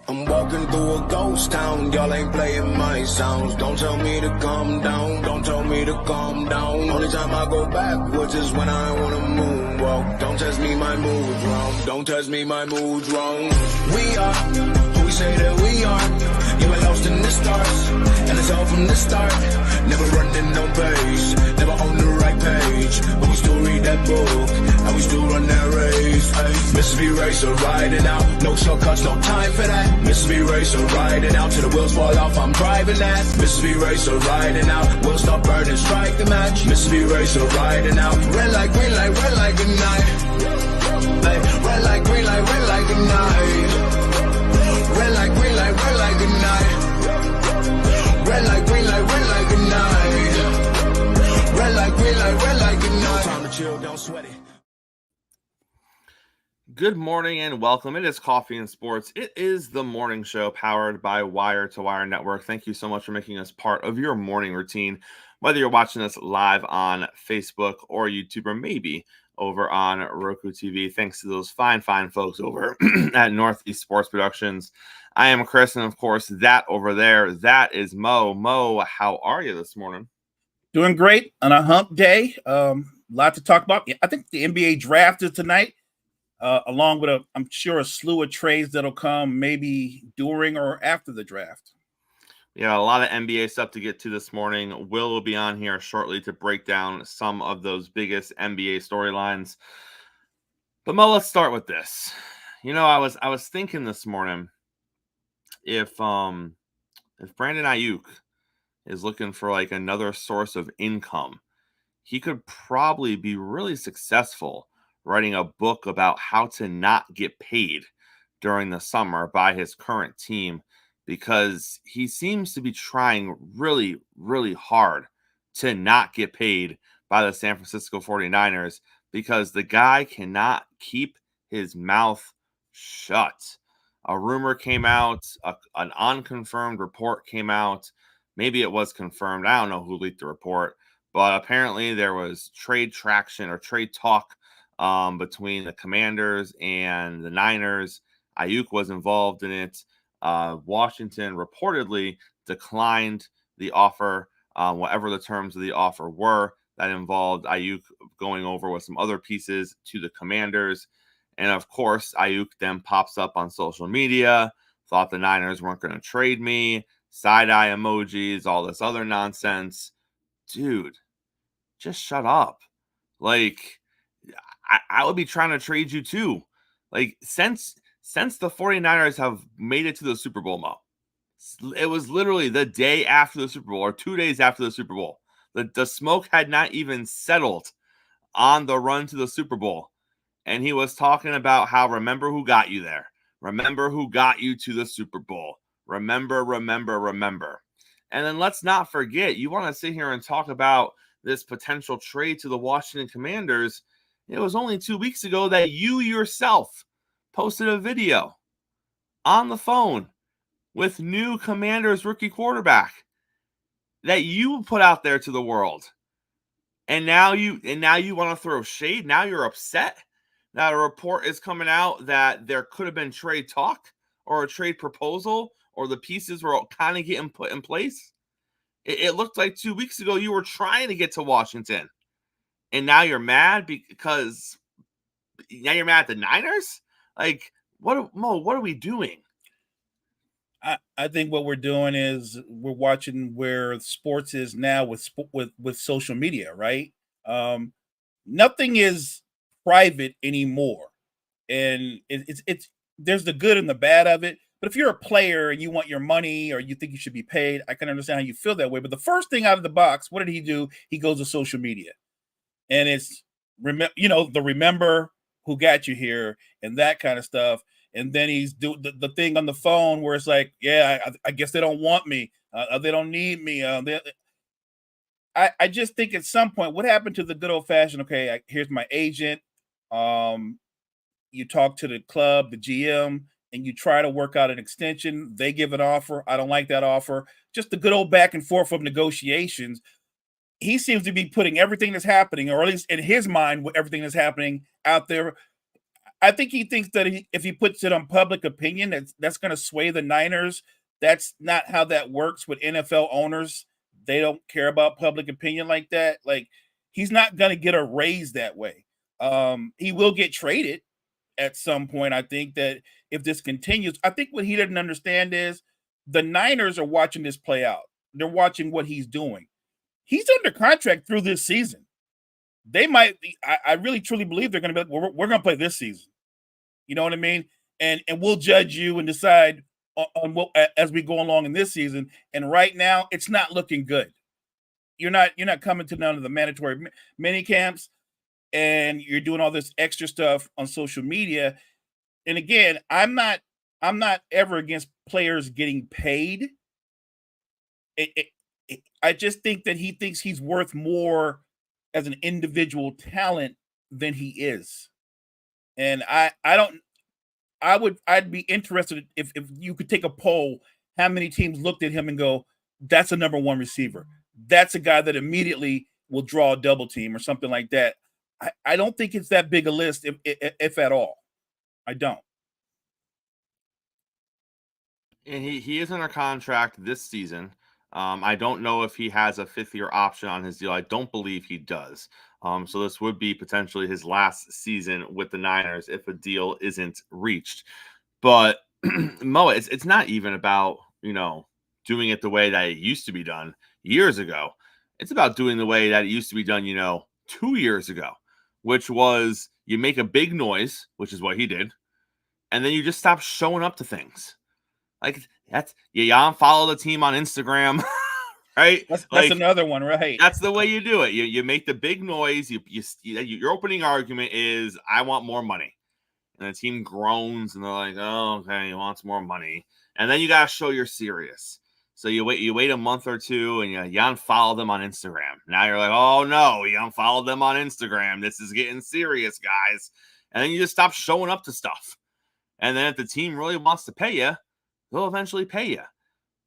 I'm walking through a ghost town, y'all ain't playing my sounds. Don't tell me to calm down, don't tell me to calm down. Only time I go backwards is when I wanna moonwalk. Don't test me, my mood's wrong, don't test me, my mood's wrong. We are who we say that we are. Yeah, we're lost in the stars, and it's all from the start. Never running no pace, never on the right page, but we still read that book, and we still run that race. Mississippi Racer riding out, no shortcuts, no time for that. Mississippi Racer riding out, till the wheels fall off, I'm driving that. Mississippi Racer riding out, we'll stop burning, strike the match. Mississippi Racer riding out, red light, green light, red light, good night. Red light, green light, red light, good night. Red light, green light, red light, good night. Red light, green light, red light, good night. Red light, green light, red light, good night. Time to chill, don't sweat it. Good morning and welcome. It is Coffee and Sports. It is the morning show powered by Wire to Wire Network. Thank you so much for making us part of your morning routine, whether you're watching us live on Facebook or YouTube or maybe over on Roku TV. Thanks to those fine folks over at Northeast Sports Productions. I am Chris, and of course, that over there, that is Mo. Mo, how are you this morning? Doing great on a hump day. Lot to talk about. I think the NBA draft is tonight, along with I'm sure a slew of trades that'll come maybe during or after the draft. Yeah, a lot of NBA stuff to get to this morning. Will be on here shortly to break down some of those biggest NBA storylines. But Mo, let's start with this. You know, I was thinking this morning, if Brandon Ayuk is looking for like another source of income, he could probably be really successful writing a book about how to not get paid during the summer by his current team, because he seems to be trying really, really hard to not get paid by the San Francisco 49ers because the guy cannot keep his mouth shut. A rumor came out, an unconfirmed report came out. Maybe it was confirmed. I don't know who leaked the report, but apparently there was trade traction or trade talk between the Commanders and the Niners. Ayuk was involved in it. Washington reportedly declined the offer, whatever the terms of the offer were. That involved Ayuk going over with some other pieces to the Commanders. And of course, Ayuk then pops up on social media, thought the Niners weren't going to trade me, side-eye emojis, all this other nonsense. Dude, just shut up. Like, I would be trying to trade you too. Like, since the 49ers have made it to the Super Bowl, Mo, it was literally the day after the Super Bowl or 2 days after the Super Bowl. The smoke had not even settled on the run to the Super Bowl. And he was talking about how, remember who got you there. Remember who got you to the Super Bowl. Remember. And then let's not forget, you want to sit here and talk about this potential trade to the Washington Commanders. It was only 2 weeks ago that you yourself posted a video on the phone with new Commanders rookie quarterback that you put out there to the world. And now you want to throw shade. Now you're upset that a report is coming out that there could have been trade talk or a trade proposal, or the pieces were kind of getting put in place. It looked like 2 weeks ago you were trying to get to Washington, and now you're mad because now you're mad at the Niners. Like, Mo, what are we doing? I think what we're doing is we're watching where sports is now with social media, right? Nothing is private anymore, and it's there's the good and the bad of it. But if you're a player and you want your money or you think you should be paid, I can understand how you feel that way. But the first thing out of the box, what did he do? He goes to social media, and it's the remember who got you here and that kind of stuff. And then he's do the thing on the phone where it's like, yeah, I guess they don't want me. They don't need me. I just think at some point, what happened to the good old fashioned, okay, here's my agent. You talk to the club, the GM, and you try to work out an extension. They give an offer. I don't like that offer. Just the good old back and forth of negotiations. He seems to be putting everything that's happening, or at least in his mind, everything that's happening out there. I think he thinks that if he puts it on public opinion, that's going to sway the Niners. That's not how that works with NFL owners. They don't care about public opinion like that. Like, he's not going to get a raise that way. He will get traded at some point. I think that if this continues, I think what he didn't understand is the Niners are watching this play out. They're watching what he's doing. He's under contract through this season. They might be, I really truly believe they're going to be like, we're going to play this season. You know what I mean? And we'll judge you and decide on what as we go along in this season. And right now, it's not looking good. You're not coming to none of the mandatory mini camps, and you're doing all this extra stuff on social media. And again, I'm not ever against players getting paid. I just think that he thinks he's worth more as an individual talent than he is. And I'd be interested if you could take a poll, how many teams looked at him and go, that's a number one receiver. That's a guy that immediately will draw a double team or something like that. I don't think it's that big a list, if at all. I don't. And he is under contract this season. I don't know if he has a 5th-year option on his deal. I don't believe he does. So this would be potentially his last season with the Niners if a deal isn't reached. But Mo, it's not even about, doing it the way that it used to be done years ago. It's about doing the way that it used to be done, 2 years ago, which was you make a big noise, which is what he did, and then you just stop showing up to things. Like you unfollow the team on Instagram, right? That's another one, right? That's the way you do it. You make the big noise. Your opening argument is, I want more money, and the team groans and they're like, oh, okay, he wants more money, and then you gotta show you're serious. So you wait a month or two and you unfollow them on Instagram. Now you're like, oh no, you unfollowed them on Instagram. This is getting serious, guys. And then you just stop showing up to stuff. And then if the team really wants to pay you, they'll eventually pay you.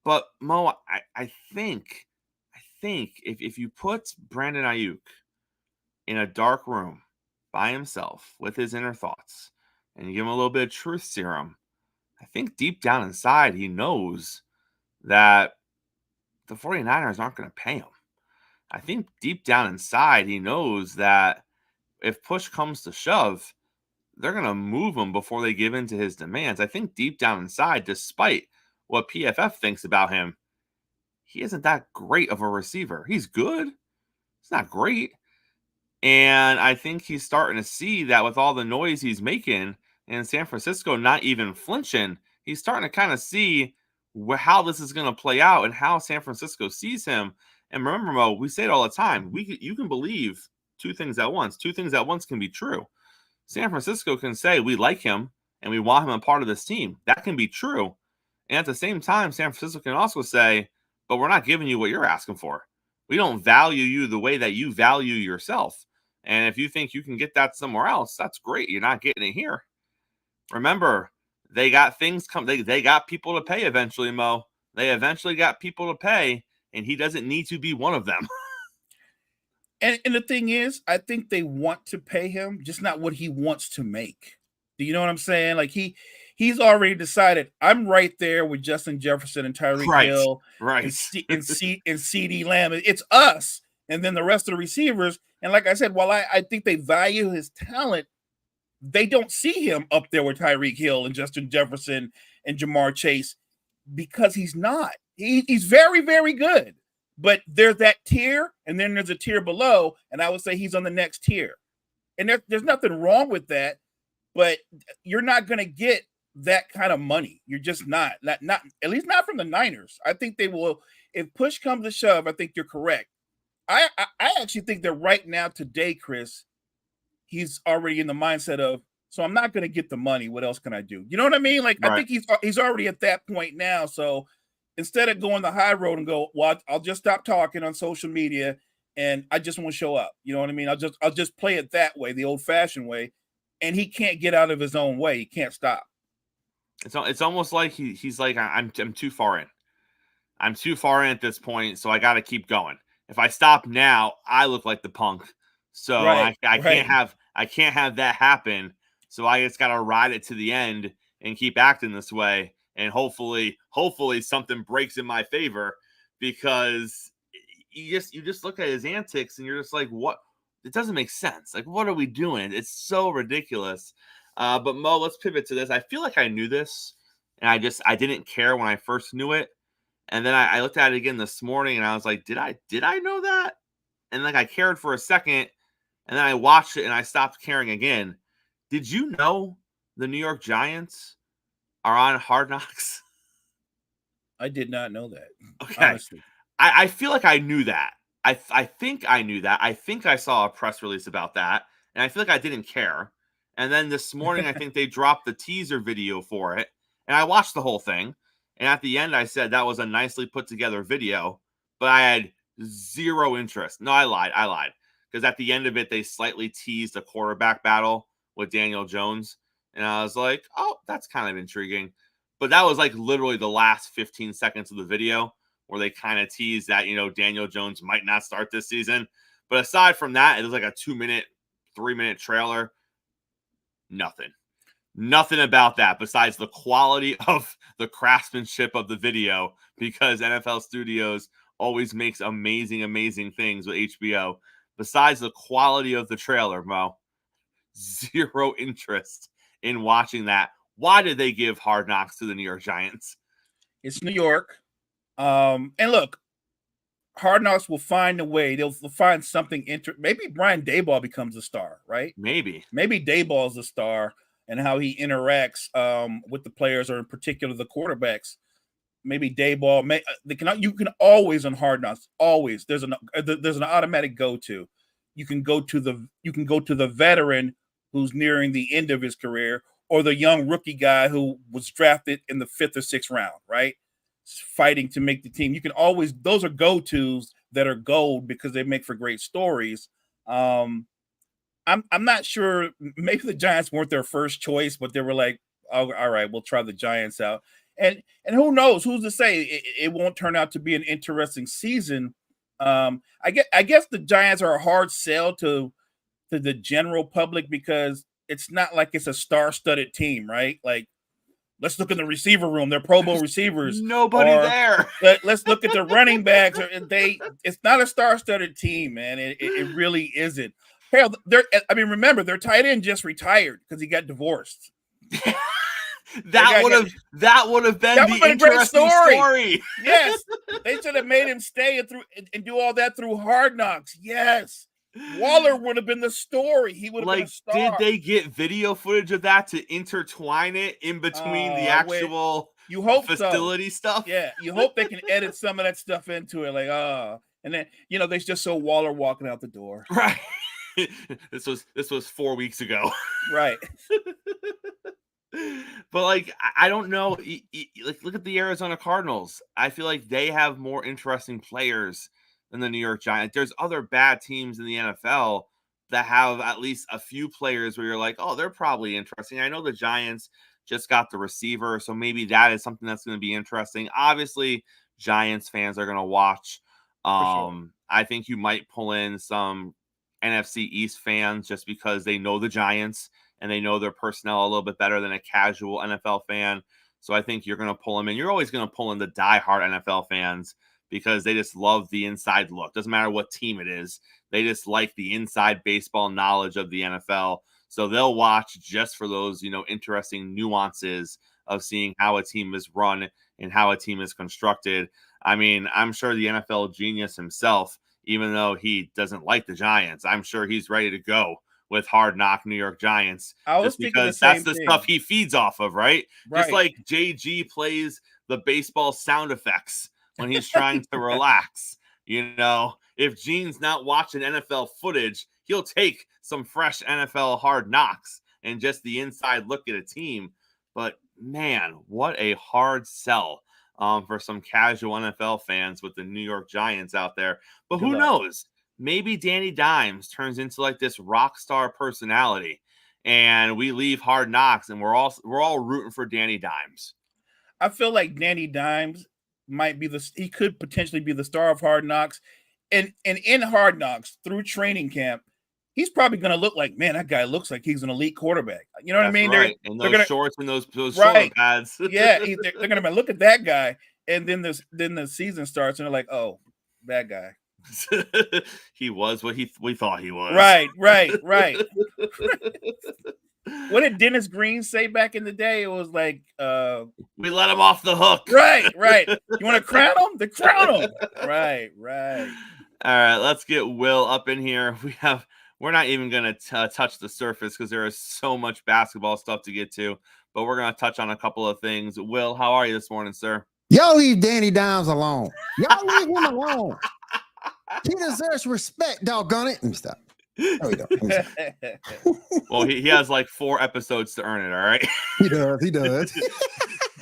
But Mo, I think if you put Brandon Ayuk in a dark room by himself with his inner thoughts and you give him a little bit of truth serum, I think deep down inside he knows that the 49ers aren't going to pay him. I think deep down inside he knows that if push comes to shove, they're going to move him before they give in to his demands. I think deep down inside, despite what PFF thinks about him, he isn't that great of a receiver. He's good. It's not great. And I think he's starting to see that with all the noise he's making and San Francisco not even flinching, he's starting to kind of see how this is going to play out and how San Francisco sees him. And remember, Mo, we say it all the time. You can believe two things at once. Two things at once can be true. San Francisco can say we like him and we want him a part of this team. That can be true. And at the same time, San Francisco can also say, but we're not giving you what you're asking for. We don't value you the way that you value yourself. And if you think you can get that somewhere else, that's great. You're not getting it here. Remember, they got things come. They got people to pay eventually, Mo. They eventually got people to pay, and he doesn't need to be one of them. And the thing is, I think they want to pay him, just not what he wants to make. Do you know what I'm saying? Like he's already decided, I'm right there with Justin Jefferson and Tyreek Hill, right, and CeeDee Lamb. It's us, and then the rest of the receivers. And like I said, while I think they value his talent, they don't see him up there with Tyreek Hill and Justin Jefferson and Jamar Chase because he's not. He's very, very good. But there's that tier, and then there's a tier below, and I would say he's on the next tier. And there's nothing wrong with that, but you're not going to get that kind of money. You're just not at least not from the Niners. I think they will, if push comes to shove, I think you're correct. I actually think that right now, today, Chris, he's already in the mindset of, so I'm not going to get the money. What else can I do? You know what I mean? Like, right. I think he's already at that point now. So instead of going the high road and go, well, I'll just stop talking on social media and I just won't show up. You know what I mean? I'll just play it that way, the old fashioned way. And he can't get out of his own way. He can't stop. It's almost like he's like, I'm too far in. I'm too far in at this point, so I got to keep going. If I stop now, I look like the punk. So right, I can't have that happen. So I just got to ride it to the end and keep acting this way. And hopefully something breaks in my favor, because you just look at his antics and you're just like, what? It doesn't make sense. Like, what are we doing? It's so ridiculous. But Mo, let's pivot to this. I feel like I knew this, and I didn't care when I first knew it. And then I looked at it again this morning, and I was like, did I know that? And like I cared for a second, and then I watched it and I stopped caring again. Did you know the New York Giants are on Hard Knocks? I did not know that. Okay. Honestly. I feel like I knew that. I think I knew that. I think I saw a press release about that, and I feel like I didn't care. And then this morning, I think they dropped the teaser video for it, and I watched the whole thing. And at the end, I said that was a nicely put together video, but I had zero interest. No, I lied. Because at the end of it, they slightly teased a quarterback battle with Daniel Jones. And I was like, oh, that's kind of intriguing. But that was like literally the last 15 seconds of the video where they kind of teased that, Daniel Jones might not start this season. But aside from that, it was like a 2-minute, 3-minute trailer. Nothing about that besides the quality of the craftsmanship of the video, because NFL Studios always makes amazing things with HBO. Besides the quality of the trailer, Mo, zero interest in watching that. Why did they give Hard Knocks to the New York Giants? It's New York. And look, Hard Knocks will find a way. They'll find something interesting. Maybe Brian Daboll becomes a star, right? Maybe Daboll is a star, and how he interacts with the players, or in particular the quarterbacks. Maybe Daboll. You can always on Hard Knocks. Always there's an automatic go-to. You can go to the veteran who's nearing the end of his career, or the young rookie guy who was drafted in the 5th or 6th round, right? Fighting to make the team. You can always, those are go-tos that are gold because they make for great stories. I'm not sure. Maybe the Giants weren't their first choice, but they were like, oh, all right, we'll try the Giants out. And who knows? Who's to say it won't turn out to be an interesting season? I guess the Giants are a hard sell to the general public, because it's not like it's a star-studded team, right? Like, let's look in the receiver room. They're Pro Bowl receivers. Nobody there. Let's look at the running backs. It's not a star-studded team, man. It really isn't. Hell, remember, their tight end just retired because he got divorced. that would have been the interesting story. Yes, they should have made him stay and do all that through Hard Knocks. Yes, Waller would have been the story. He would have been a star. Did they get video footage of that to intertwine it in between the actual facility stuff? Yeah, you hope they can edit some of that stuff into it. Like, and then they just saw Waller walking out the door. Right. This was 4 weeks ago. Right. But like, I don't know. Like, look at the Arizona Cardinals. I feel like they have more interesting players than the New York Giants. There's other bad teams in the NFL that have at least a few players where you're like, oh, they're probably interesting. I know the Giants just got the receiver, so maybe that is something that's going to be interesting. Obviously, Giants fans are going to watch. Sure. I think you might pull in some NFC East fans just because they know the Giants and they know their personnel a little bit better than a casual NFL fan. So I think you're going to pull them in. You're always going to pull in the diehard NFL fans because they just love the inside look. Doesn't matter what team it is. They just like the inside baseball knowledge of the NFL. So they'll watch just for those, interesting nuances of seeing how a team is run and how a team is constructed. I mean, I'm sure the NFL genius himself, even though he doesn't like the Giants, I'm sure he's ready to go with Hard Knock New York Giants, just because that's the stuff he feeds off of, right? Just like JG plays the baseball sound effects when he's trying to relax. If Gene's not watching NFL footage, he'll take some fresh NFL Hard Knocks and just the inside look at a team. But man, what a hard sell for some casual NFL fans with the New York Giants out there. But who knows? Maybe Danny Dimes turns into like this rock star personality, and we leave Hard Knocks, and we're all rooting for Danny Dimes. I feel like Danny Dimes might be he could potentially be the star of Hard Knocks, and in Hard Knocks through training camp, he's probably going to look like, man, that guy looks like he's an elite quarterback. You know what I mean? Right. And those shorts and those shoulder right. pads. Yeah, they're going to be, look at that guy. And then the season starts and they're like, oh, that guy. He was what we thought he was. Right. What did Dennis Green say back in the day? It was like, we let him off the hook. Right. You want to crown him? The crown him. Right. All right, let's get Will up in here. We're not even going to touch the surface because there is so much basketball stuff to get to, but we're going to touch on a couple of things. Will, how are you this morning, sir? Y'all leave Danny Dimes alone. Y'all leave him alone. He deserves respect, doggone it. Let me stop. No, he don't. Well, he has like 4 episodes to earn it, all right? He does.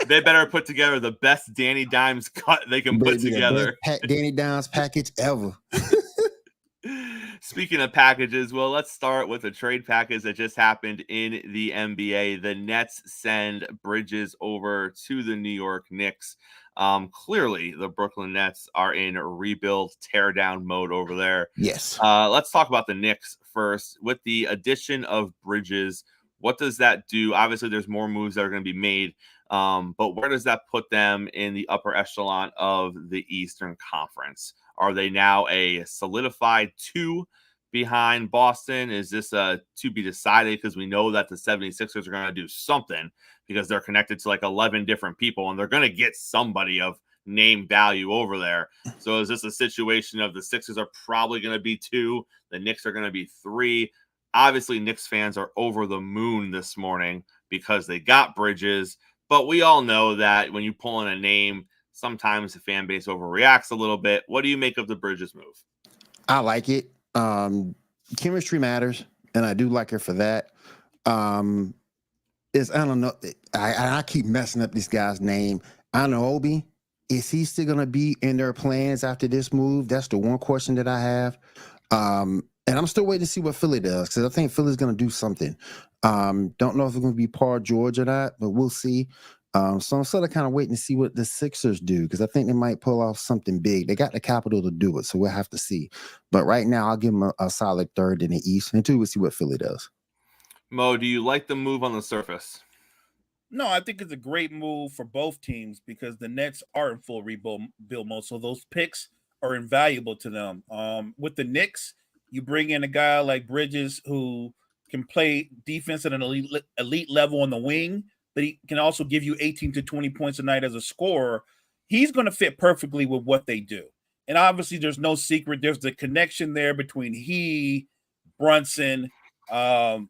They better put together the best Danny Dimes cut they can put together. Danny Dimes package ever. Speaking of packages, well, let's start with a trade package that just happened in the NBA. The Nets send Bridges over to the New York Knicks. Clearly, the Brooklyn Nets are in rebuild, tear down mode over there. Yes. Let's talk about the Knicks first. With the addition of Bridges, what does that do? Obviously, there's more moves that are going to be made, but where does that put them in the upper echelon of the Eastern Conference? Are they now a solidified 2 behind Boston? Is this to be decided? Because we know that the 76ers are going to do something because they're connected to like 11 different people and they're going to get somebody of name value over there. So is this a situation of the Sixers are probably going to be 2, the Knicks are going to be 3? Obviously, Knicks fans are over the moon this morning because they got Bridges, but we all know that when you pull in a name, sometimes the fan base overreacts a little bit. What do you make of the Bridges move? I like it. Chemistry matters, and I do like it for that. I don't know. I keep messing up this guy's name. Anunoby. Is he still going to be in their plans after this move? That's the one question that I have. And I'm still waiting to see what Philly does because I think Philly's going to do something. Don't know if it's going to be Paul George or not, but we'll see. So I'm sort of kind of waiting to see what the Sixers do because I think they might pull off something big. They got the capital to do it, so we'll have to see. But right now, I'll give them a solid 3rd in the East until we see what Philly does. Mo, do you like the move on the surface? No, I think it's a great move for both teams because the Nets are in full rebuild mode, so those picks are invaluable to them. With the Knicks, you bring in a guy like Bridges who can play defense at an elite level on the wing, but he can also give you 18 to 20 points a night as a scorer. He's going to fit perfectly with what they do. And obviously, there's no secret. There's the connection there between he, Brunson, all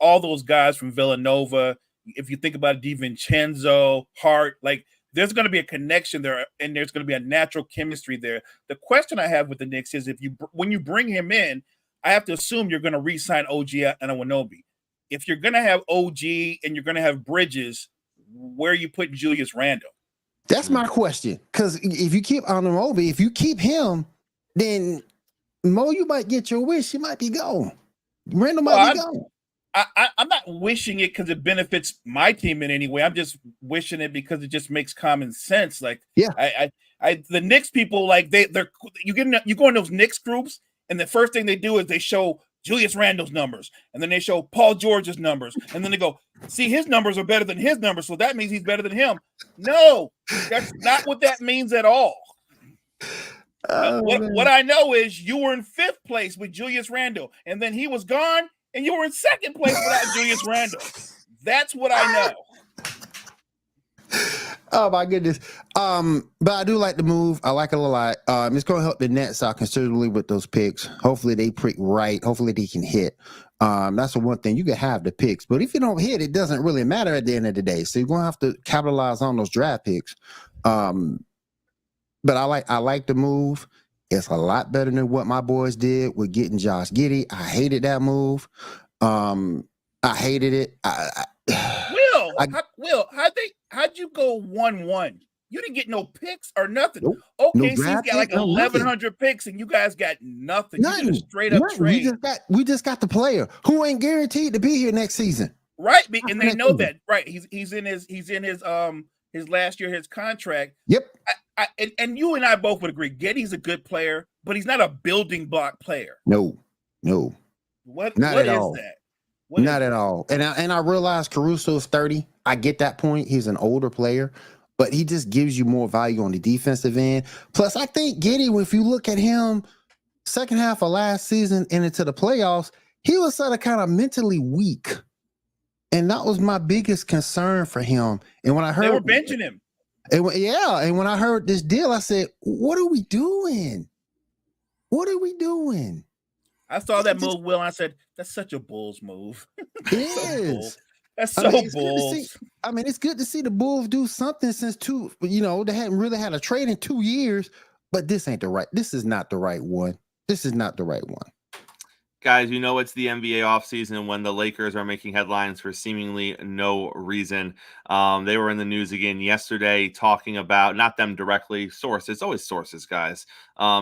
those guys from Villanova. If you think about DiVincenzo, Hart, like there's going to be a connection there, and there's going to be a natural chemistry there. The question I have with the Knicks is when you bring him in, I have to assume you're going to re-sign OG Anunoby. If you're going to have OG and you're going to have Bridges, where are you putting Julius Randle? That's my question. Because if you keep Anunoby, if you keep him, then Mo, you might get your wish. He might be gone. Randle might be gone. I'm not wishing it because it benefits my team in any way. I'm just wishing it because it just makes common sense. Like, yeah, the Knicks people, like you go in those Knicks groups, and the first thing they do is they show Julius Randle's numbers, and then they show Paul George's numbers, and then they go, see, his numbers are better than his numbers, so that means he's better than him. No, that's not what that means at all. What I know is you were in 5th place with Julius Randle, and then he was gone, and you were in 2nd place without Julius Randle. That's what I know. Oh my goodness. But I do like the move. I like it a lot. It's going to help the Nets out considerably with those picks. Hopefully they pick right. Hopefully they can hit. That's the one thing. You can have the picks, but if you don't hit, it doesn't really matter at the end of the day. So you're going to have to capitalize on those draft picks. But I like the move. It's a lot better than what my boys did with getting Josh Giddey. I hated that move. I hated it. Will, how'd you go 1-1? You didn't get no picks or nothing. Nope. OKC's got like 1,100 picks, and you guys got nothing. You did a straight up trade. We just got the player who ain't guaranteed to be here next season. Right, and they know that. Right, he's in his last year, his contract. Yep. And you and I both would agree, Giddey's a good player, but he's not a building block player. No. What Not what at is all. that? What Not is at that? all. And I realize Caruso's 30. I get that point. He's an older player, but he just gives you more value on the defensive end. Plus, I think Giddey, if you look at him second half of last season and into the playoffs, he was sort of kind of mentally weak. And that was my biggest concern for him. And when I They were heard benching him. and when I heard this deal, I said, what are we doing? What are we doing? I saw that move, Will, and I said, "That's such a Bulls move." It is. That's I so mean, it's good to Bulls. see. I mean, it's good to see the Bulls do something since they hadn't really had a trade in 2 years, but this is not the right one. This is not the right one. Guys, it's the NBA offseason when the Lakers are making headlines for seemingly no reason. They were in the news again yesterday talking about, not them directly, sources, always sources, guys.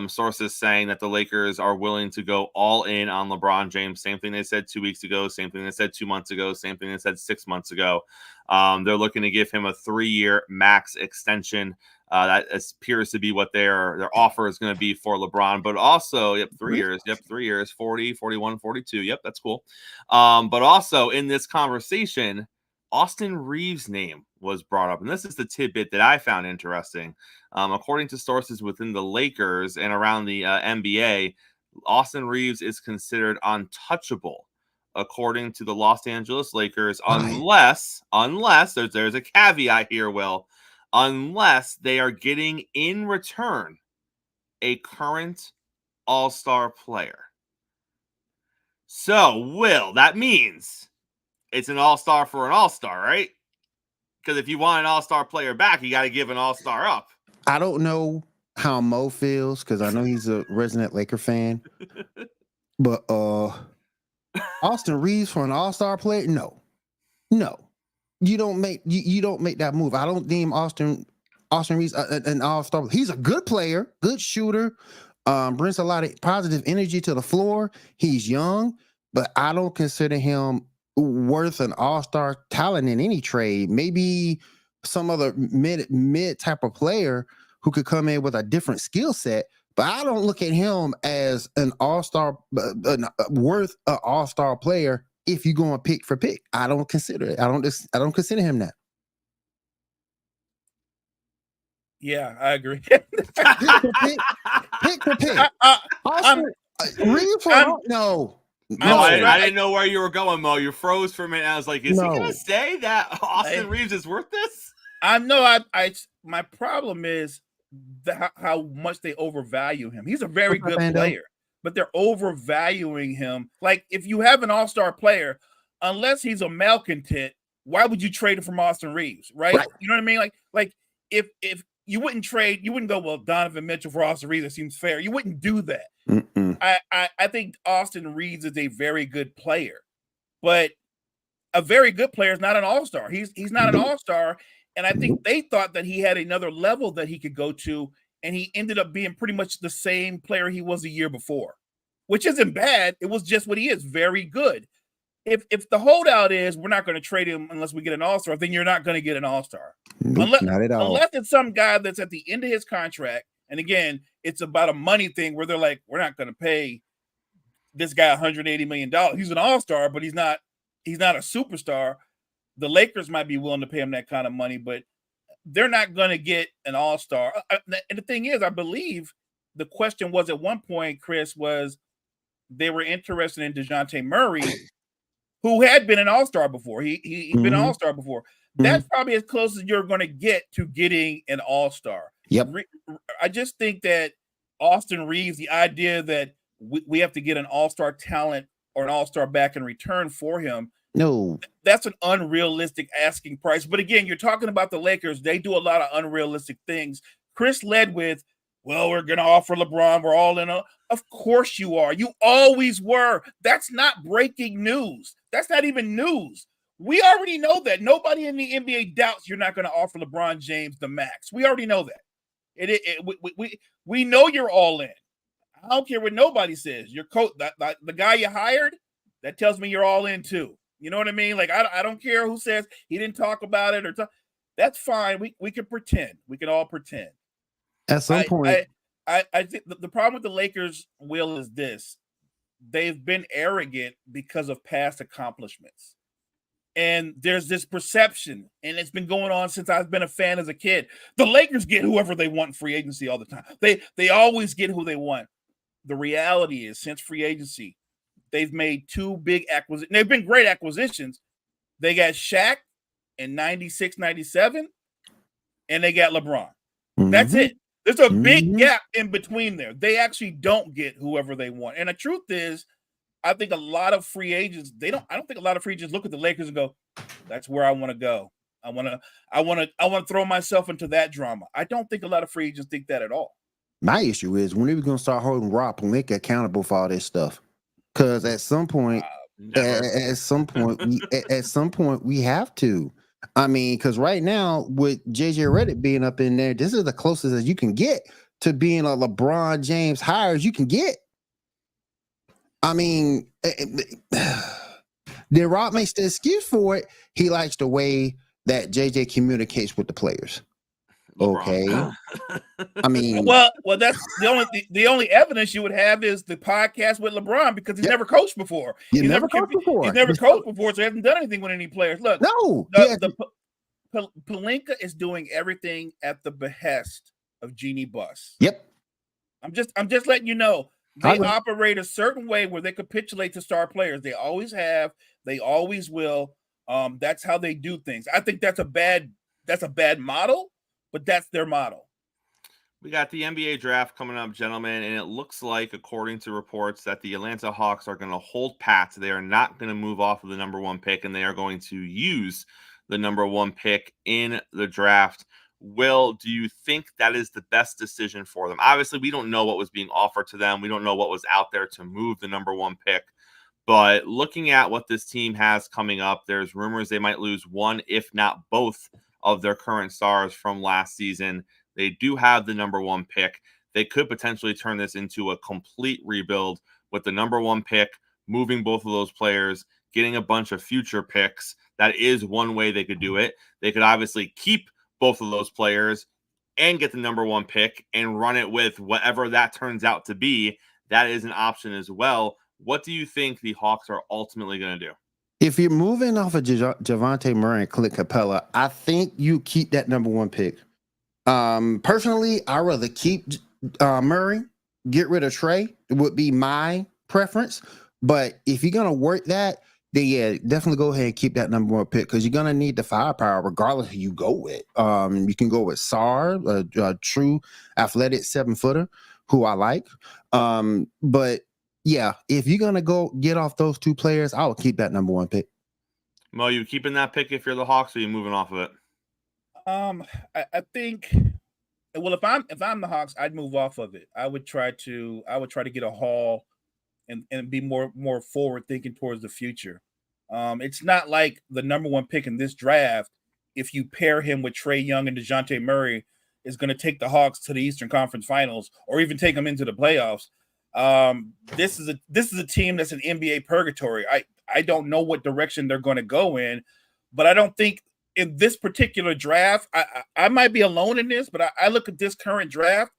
Sources saying that the Lakers are willing to go all in on LeBron James. Same thing they said 2 weeks ago, same thing they said 2 months ago, same thing they said 6 months ago. They're looking to give him a 3-year max extension. That appears to be what their offer is going to be for LeBron, but also, 3 years. 3 years, 40, 41, 42. Yep, that's cool. But also in this conversation, Austin Reeves' name was brought up. And this is the tidbit that I found interesting. According to sources within the Lakers and around the NBA, Austin Reeves is considered untouchable, according to the Los Angeles Lakers, unless there's a caveat here, Will. Unless they are getting in return a current all-star player. So, Will, that means it's an all-star for an all-star, right? Because if you want an all-star player back, you got to give an all-star up. I don't know how Mo feels because I know he's a resident Laker fan. But Austin Reeves for an all-star player? No. You don't make that move. I don't deem Austin Reeves an all-star. He's a good player, good shooter, brings a lot of positive energy to the floor. He's young, but I don't consider him worth an all-star talent in any trade. Maybe some other mid type of player who could come in with a different skill set, but I don't look at him as an all-star worth an all-star player. If you go on pick for pick, I don't consider it. I don't consider him that. Yeah, I agree. Pick for pick. No. I didn't know where you were going, Mo. You froze for a minute. I was like, is he going to say that Austin Reeves is worth this? My problem is how much they overvalue him. He's a very good player, but they're overvaluing him. Like, if you have an all-star player, unless he's a malcontent, why would you trade him from Austin Reeves, right? You know what I mean? Like if you wouldn't trade, you wouldn't go, well, Donovan Mitchell for Austin Reeves, that seems fair. You wouldn't do that. I think Austin Reeves is a very good player, but a very good player is not an all-star. He's not an all-star, and I think they thought that he had another level that he could go to, and he ended up being pretty much the same player he was a year before, which isn't bad. It was just what he is, very good. If the holdout is we're not going to trade him unless we get an all-star, then you're not going to get an all-star. Nope, not at all. Unless it's some guy that's at the end of his contract. And again, it's about a money thing where they're like, we're not going to pay this guy $180 million. He's an all-star, but he's not a superstar. The Lakers might be willing to pay him that kind of money, but they're not going to get an all-star. And the thing is, I believe the question was at one point, Chris, was they were interested in DeJounte Murray, who had been an all-star before. He'd been an all-star before. That's probably as close as you're going to get to getting an all-star. Yep. I just think that Austin Reeves, the idea that we have to get an all-star talent or an all-star back in return for him, no, that's an unrealistic asking price. But again, you're talking about the Lakers. They do a lot of unrealistic things. Chris led with, well, we're going to offer LeBron. We're all in. Of course you are. You always were. That's not breaking news. That's not even news. We already know that. Nobody in the NBA doubts you're not going to offer LeBron James the max. We already know that. We know you're all in. I don't care what nobody says. Your coach, the guy you hired, that tells me you're all in too. You know what I mean? Like, I don't care who says he didn't talk about it that's fine. We can pretend. We can all pretend. At some point. I think the problem with the Lakers, Will, is this. they've been arrogant because of past accomplishments. And there's this perception, and it's been going on since I've been a fan as a kid. The Lakers get whoever they want in free agency all the time. They always get who they want. The reality is, since free agency, they've made 2 big acquisitions. They've been great acquisitions. They got Shaq in 96, 97, and they got LeBron. That's it. There's a big gap in between there. They actually don't get whoever they want. And the truth is, I think a lot of free agents, I don't think a lot of free agents look at the Lakers and go, that's where I want to go. I want to throw myself into that drama. I don't think a lot of free agents think that at all. My issue is, when are we going to start holding Rob Pelinka accountable for all this stuff? Because at some point, we have to. I mean, because right now with JJ Redick being up in there, this is the closest as you can get to being a LeBron James hire as you can get. I mean, then Rob makes the excuse for it. He likes the way that JJ communicates with the players. Okay. I mean, well, that's the only evidence you would have is the podcast with LeBron, because he's never coached before. He's never coached before, so he hasn't done anything with any players. Look, Pelinka is doing everything at the behest of Jeannie Buss. Yep. I'm just letting you know. They operate a certain way where they capitulate to star players. They always have. They always will. That's how they do things. I think that's a bad model, but that's their model. We got the NBA draft coming up, gentlemen, and it looks like, according to reports, that the Atlanta Hawks are going to hold pat. They are not going to move off of the number 1 pick, and they are going to use the number 1 pick in the draft. Will, do you think that is the best decision for them? Obviously, we don't know what was being offered to them. We don't know what was out there to move the number 1 pick. But looking at what this team has coming up, there's rumors they might lose one, if not both, of their current stars from last season. They do have the number 1 pick. They could potentially turn this into a complete rebuild with the number 1 pick, moving both of those players, getting a bunch of future picks. That is one way they could do it. They could obviously keep both of those players and get the number 1 pick and run it with whatever that turns out to be. That is an option as well. What do you think the Hawks are ultimately going to do? If you're moving off of Javonte Murray and Clint Capella, I think you keep that number 1 pick. Personally, I'd rather keep Murray, get rid of Trey. It would be my preference. But if you're going to work that, then yeah, definitely go ahead and keep that number 1 pick, because you're going to need the firepower regardless of who you go with. You can go with Sarr, a true athletic 7-footer who I like. But yeah, if you're going to go get off those 2 players, I would keep that number 1 pick. Mo, you keeping that pick if you're the Hawks, or are you moving off of it? I think, well, if I'm the Hawks, I'd move off of it. I would try to get a haul and be more forward thinking towards the future. It's not like the number 1 pick in this draft, if you pair him with Trae Young and DeJounte Murray, is going to take the Hawks to the Eastern Conference Finals or even take them into the playoffs. This is a team that's an NBA purgatory. I don't know what direction they're going to go in, but I don't think in this particular draft, I might be alone in this, but I look at this current draft.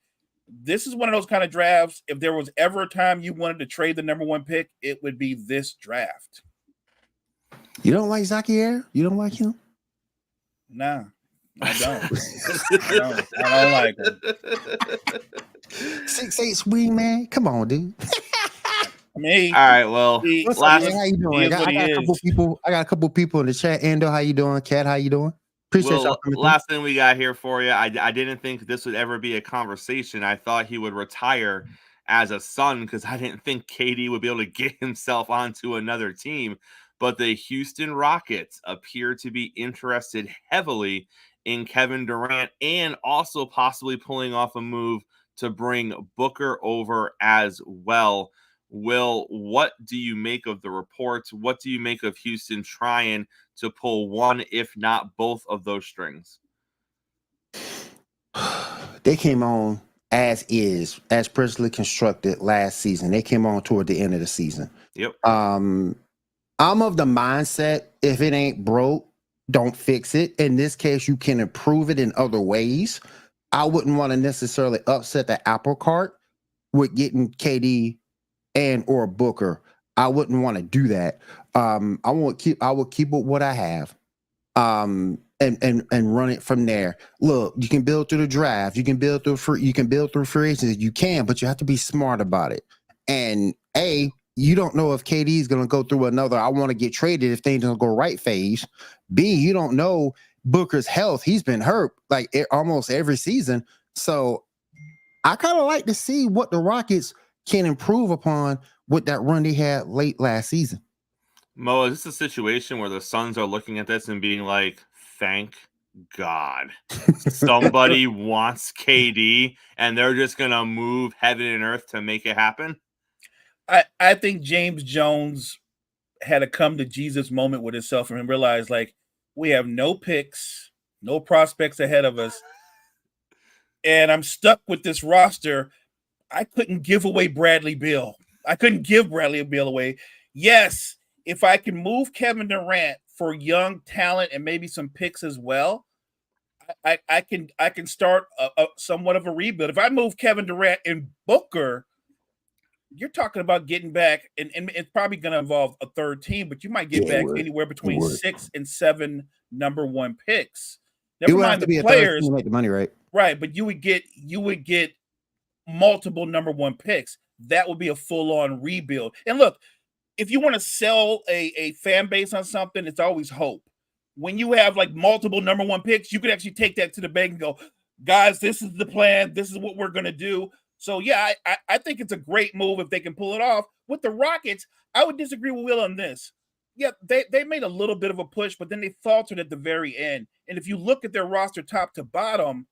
This is one of those kind of drafts. If there was ever a time you wanted to trade the number 1 pick, it would be this draft. You don't like Zaire? You don't like him? Nah, I don't. I don't like him. 6'8" swing man. Come on, dude. All right. Well, how you doing? I got a couple people in the chat. Endo, how you doing? Kat, how you doing? Appreciate y'all coming. Last thing we got here for you. I didn't think this would ever be a conversation. I thought he would retire as a Sun because I didn't think KD would be able to get himself onto another team. But the Houston Rockets appear to be interested heavily in Kevin Durant and also possibly pulling off a move to bring Booker over as well. Will, what do you make of the reports? What do you make of Houston trying to pull one, if not both, of those strings? They came on as presently constructed last season. They came on toward the end of the season. Yep. I'm of the mindset, if it ain't broke, don't fix it. In this case, you can improve it in other ways. I wouldn't want to necessarily upset the apple cart with getting KD and or Booker, I wouldn't want to do that. I would keep with what I have. And run it from there. Look, you can build through the draft, you can build through free agency, you can, but you have to be smart about it. And you don't know if KD is going to go through another I want to get traded if things don't go right phase. B, you don't know Booker's health. He's been hurt like almost every season. So I kind of like to see what the Rockets can improve upon with that run they had late last season. Mo, is this a situation where the Suns are looking at this and being like, thank God somebody wants KD and they're just going to move heaven and earth to make it happen? I think James Jones had a come to Jesus moment with himself and realized, like, we have no picks, no prospects ahead of us, and I'm stuck with this roster. I couldn't give away Bradley Beal. I couldn't give Bradley Beal away. Yes, if I can move Kevin Durant for young talent and maybe some picks as well, I can start a somewhat of a rebuild. If I move Kevin Durant and Booker, you're talking about getting back, and it's probably going to involve a third team, but you might get back anywhere between 6 and 7 number one picks. Never mind the players, to make the money, right? Right, but you would get multiple number one picks. That would be a full-on rebuild. And look, if you want to sell a fan base on something, it's always hope. When you have like multiple number one picks, you could actually take that to the bank and go, guys, this is the plan. This is what we're going to do. So, yeah, I think it's a great move if they can pull it off. With the Rockets, I would disagree with Will on this. Yeah, they made a little bit of a push, but then they faltered at the very end. And if you look at their roster top to bottom,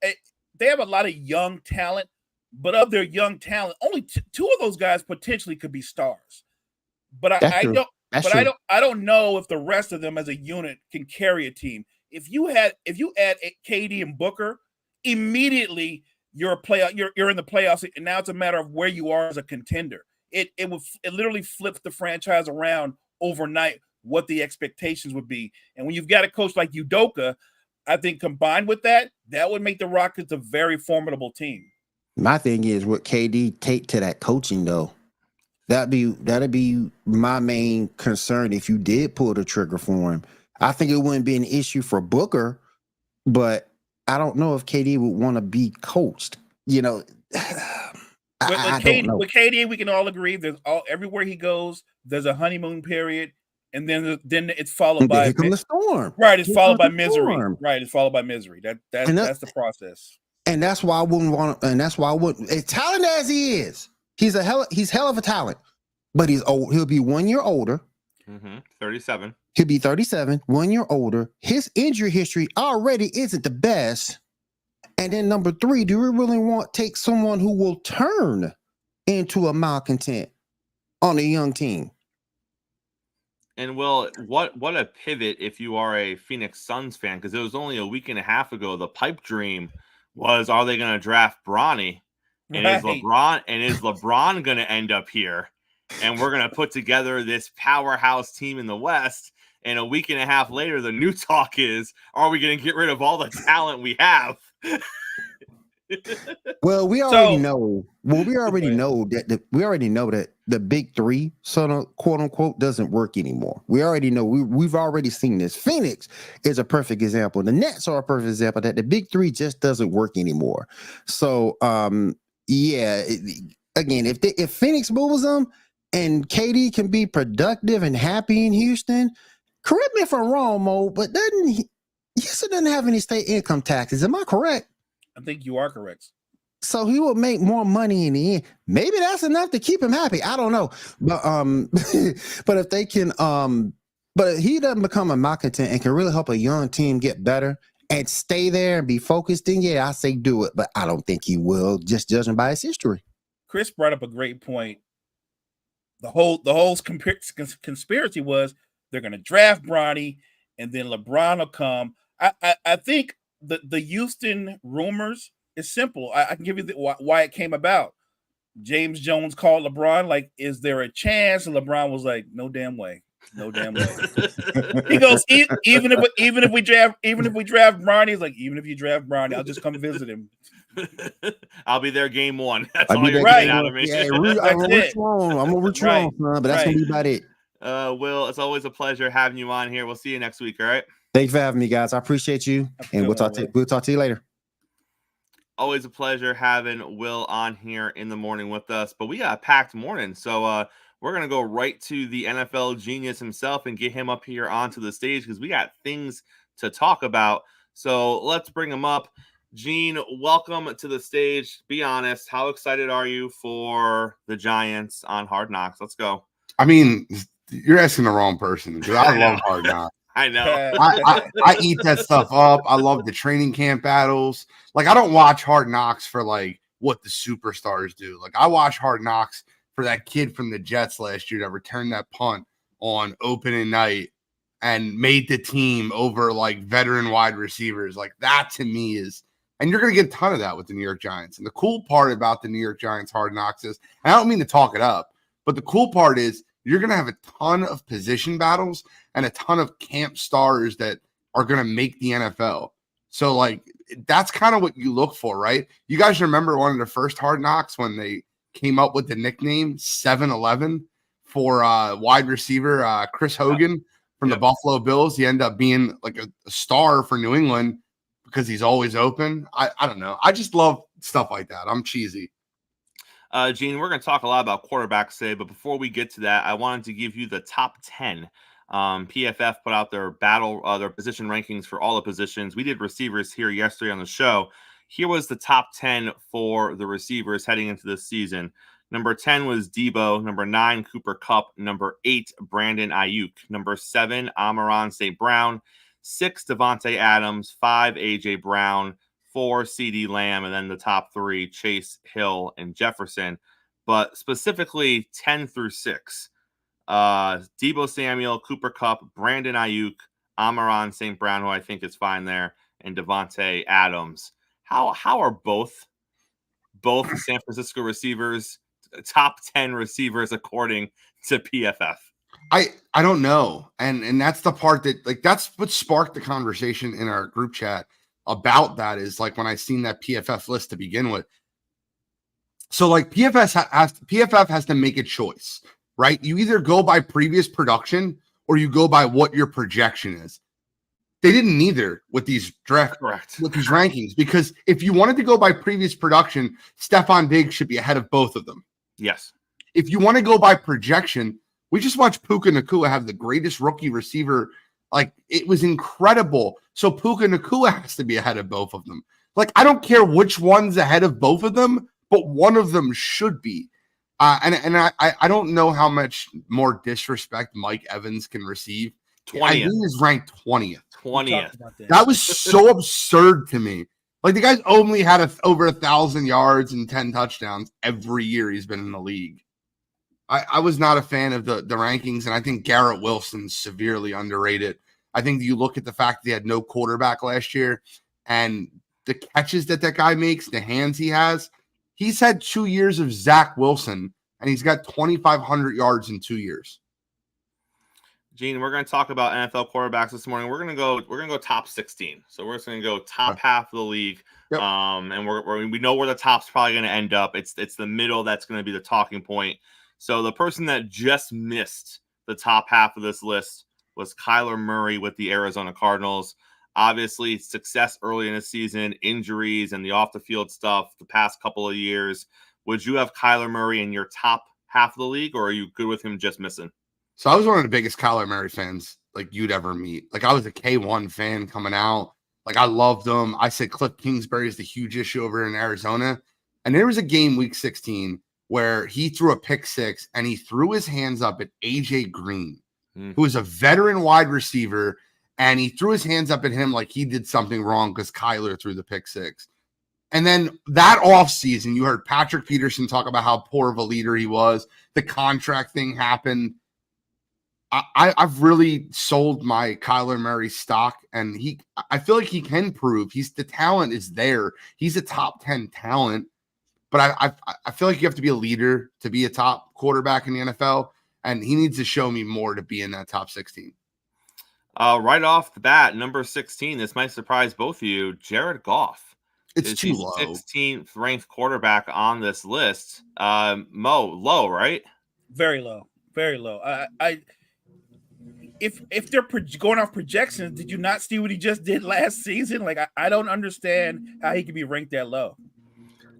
they have a lot of young talent, but of their young talent, only two of those guys potentially could be stars. But I don't know if the rest of them as a unit can carry a team. If you add KD and Booker, immediately you're a playoff. You're in the playoffs, and now it's a matter of where you are as a contender. It literally flips the franchise around overnight what the expectations would be. And when you've got a coach like Udoka, I think combined with that would make the Rockets a very formidable team. My thing is, what KD take to that coaching though? That'd be my main concern if you did pull the trigger for him. I think it wouldn't be an issue for Booker, but I don't know if KD would want to be coached. You know, with KD, we can all agree everywhere he goes, there's a honeymoon period, and then it's followed by the storm. Right, it's followed by misery. Right, it's followed by misery. That's the process. And that's why I wouldn't want to. And that's why I wouldn't. As talented as he is, he's hell of a talent, but he's old. He'll be 1 year older. 37. He'll be 37, 1 year older. His injury history already isn't the best. And then number 3, do we really want to take someone who will turn into a malcontent on a young team? And Will, what a pivot if you are a Phoenix Suns fan, because it was only a week and a half ago the pipe dream was, are they going to draft Bronny? And is LeBron going to end up here? And we're going to put together this powerhouse team in the West. And a week and a half later, the new talk is, are we going to get rid of all the talent we have? Well, we already know that the big 3, sort of quote unquote, doesn't work anymore. We already know. We've already seen this. Phoenix is a perfect example. The Nets are a perfect example that the big 3 just doesn't work anymore. So, again, if Phoenix moves them and KD can be productive and happy in Houston, correct me if I'm wrong, Mo, but Houston doesn't have any state income taxes. Am I correct? I think you are correct. So he will make more money in the end. Maybe that's enough to keep him happy. I don't know. But but if they can but if he doesn't become a malcontent and can really help a young team get better and stay there and be focused, then I say do it. But I don't think he will, just judging by his history. Chris brought up a great point. The whole conspiracy was they're going to draft Bronny and then LeBron will come. I think the Houston rumors is simple. I can give you why it came about. James Jones called LeBron, like, is there a chance? And LeBron was like, no damn way. No damn way. He goes, even if we draft Bronny, he's like, even if you draft Bronny, I'll just come visit him. I'll be there game one. That's I'll all be you're there getting game out of me. Yeah, I'm gonna root you on. I'm gonna root you on, son, but that's gonna be about it. Will, it's always a pleasure having you on here. We'll see you next week. All right. Thank you for having me, guys. I appreciate you, and we'll talk to you later. Always a pleasure having Will on here in the morning with us. But we got a packed morning, so we're gonna go right to the NFL genius himself and get him up here onto the stage because we got things to talk about. So let's bring him up. Gene, welcome to the stage. Be honest, how excited are you for the Giants on Hard Knocks? Let's go. I mean, you're asking the wrong person because I love Hard Knocks. I know. I eat that stuff up. I love the training camp battles. Like, I don't watch Hard Knocks for like what the superstars do. Like, I watch Hard Knocks for that kid from the Jets last year that returned that punt on opening night and made the team over like veteran wide receivers. Like, that to me is, and you're going to get a ton of that with the New York Giants. And the cool part about the New York Giants Hard Knocks is, and I don't mean to talk it up, but the cool part is you're going to have a ton of position battles and a ton of camp stars that are going to make the NFL. So, like, that's kind of what you look for, right? You guys remember one of the first Hard Knocks when they came up with the nickname 7-Eleven for wide receiver Chris Hogan from the Buffalo Bills. He ended up being like a star for New England because he's always open. I don't know. I just love stuff like that. I'm cheesy. Gene, we're going to talk a lot about quarterbacks today, but before we get to that, I wanted to give you the top 10. PFF put out their their position rankings for all the positions. We did receivers here yesterday on the show. Here was the top 10 for the receivers heading into this season. Number 10 was Debo. Number 9, Cooper Kupp. Number 8, Brandon Ayuk. Number 7, Amon-Ra St. Brown. 6, Devontae Adams. 5, AJ Brown. 4, CeeDee Lamb, and then the top 3, Chase, Hill, and Jefferson. But specifically 10 through 6, Debo Samuel, Cooper Kupp, Brandon Ayuk, Amon-Ra St. Brown, who I think is fine there, and Devontae Adams. How are both San Francisco receivers top 10 receivers according to PFF? I don't know, and that's the part that, like, that's what sparked the conversation in our group chat about that, is like when I seen that PFF list to begin with. So like PFF has to make a choice, right? You either go by previous production or you go by what your projection is. They didn't either with these with these rankings, because if you wanted to go by previous production, Stephon Diggs should be ahead of both of them. Yes. If you want to go by projection, we just watched Puka Nacua have the greatest rookie receiver. Like, it was incredible. So Puka Nacua has to be ahead of both of them. Like, I don't care which one's ahead of both of them, but one of them should be. And I don't know how much more disrespect Mike Evans can receive. 20th. I think he's ranked 20th. 20th. That was so absurd to me. Like, the guy's only had over 1,000 yards and 10 touchdowns every year he's been in the league. I was not a fan of the rankings, and I think Garrett Wilson's severely underrated. I think you look at the fact that he had no quarterback last year and the catches that guy makes, the hands he has. He's had 2 years of Zach Wilson, and he's got 2,500 yards in 2 years. Gene, we're going to talk about NFL quarterbacks this morning. We're going to go top 16. So we're just going to go top half of the league. Yep. And we know where the top's probably going to end up. It's the middle that's going to be the talking point. So the person that just missed the top half of this list was Kyler Murray with the Arizona Cardinals. Obviously, success early in the season, injuries, and the off-the-field stuff the past couple of years. Would you have Kyler Murray in your top half of the league, or are you good with him just missing? So I was one of the biggest Kyler Murray fans like you'd ever meet. Like, I was a K1 fan coming out. Like, I loved him. I said Cliff Kingsbury is the huge issue over in Arizona. And there was a game, week 16, where he threw a pick six and he threw his hands up at AJ Green, who is a veteran wide receiver, and he threw his hands up at him like he did something wrong because Kyler threw the pick six. And then that offseason, you heard Patrick Peterson talk about how poor of a leader he was. The contract thing happened. I've really sold my Kyler Murray stock, and I feel like he can prove the talent is there. He's a top 10 talent. But I feel like you have to be a leader to be a top quarterback in the NFL. and he needs to show me more to be in that top 16. Right off the bat, number 16. This might surprise both of you. Jared Goff. It's is too the low. 16th ranked quarterback on this list. Mo, low, right? Very low, very low. If they're going off projections, did you not see what he just did last season? Like, I don't understand how he can be ranked that low.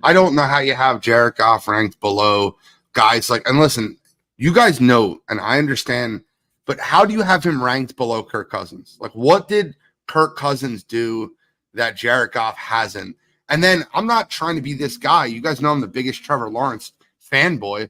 I don't know how you have Jared Goff ranked below guys like, and listen, you guys know, and I understand, but how do you have him ranked below Kirk Cousins? Like, what did Kirk Cousins do that Jared Goff hasn't? And then I'm not trying to be this guy. You guys know I'm the biggest Trevor Lawrence fanboy.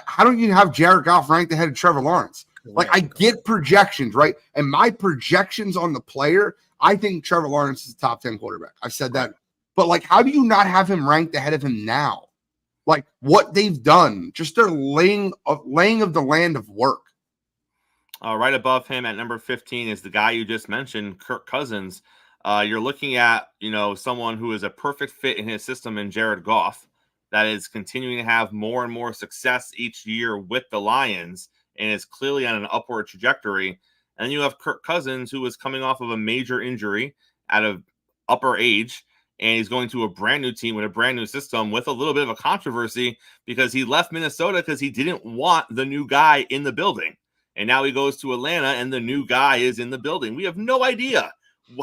How don't you have Jared Goff ranked ahead of Trevor Lawrence? Like, I get projections, right? And my projections on the player, I think Trevor Lawrence is a top 10 quarterback. I've said that. But, like, how do you not have him ranked ahead of him now? Like, what they've done, just their laying of the land of work. Right above him at number 15 is the guy you just mentioned, Kirk Cousins. You're looking at, someone who is a perfect fit in his system in Jared Goff that is continuing to have more and more success each year with the Lions and is clearly on an upward trajectory. And then you have Kirk Cousins, who is coming off of a major injury at an upper age, and he's going to a brand new team with a brand new system with a little bit of a controversy because he left Minnesota because he didn't want the new guy in the building. And now he goes to Atlanta and the new guy is in the building. We have no idea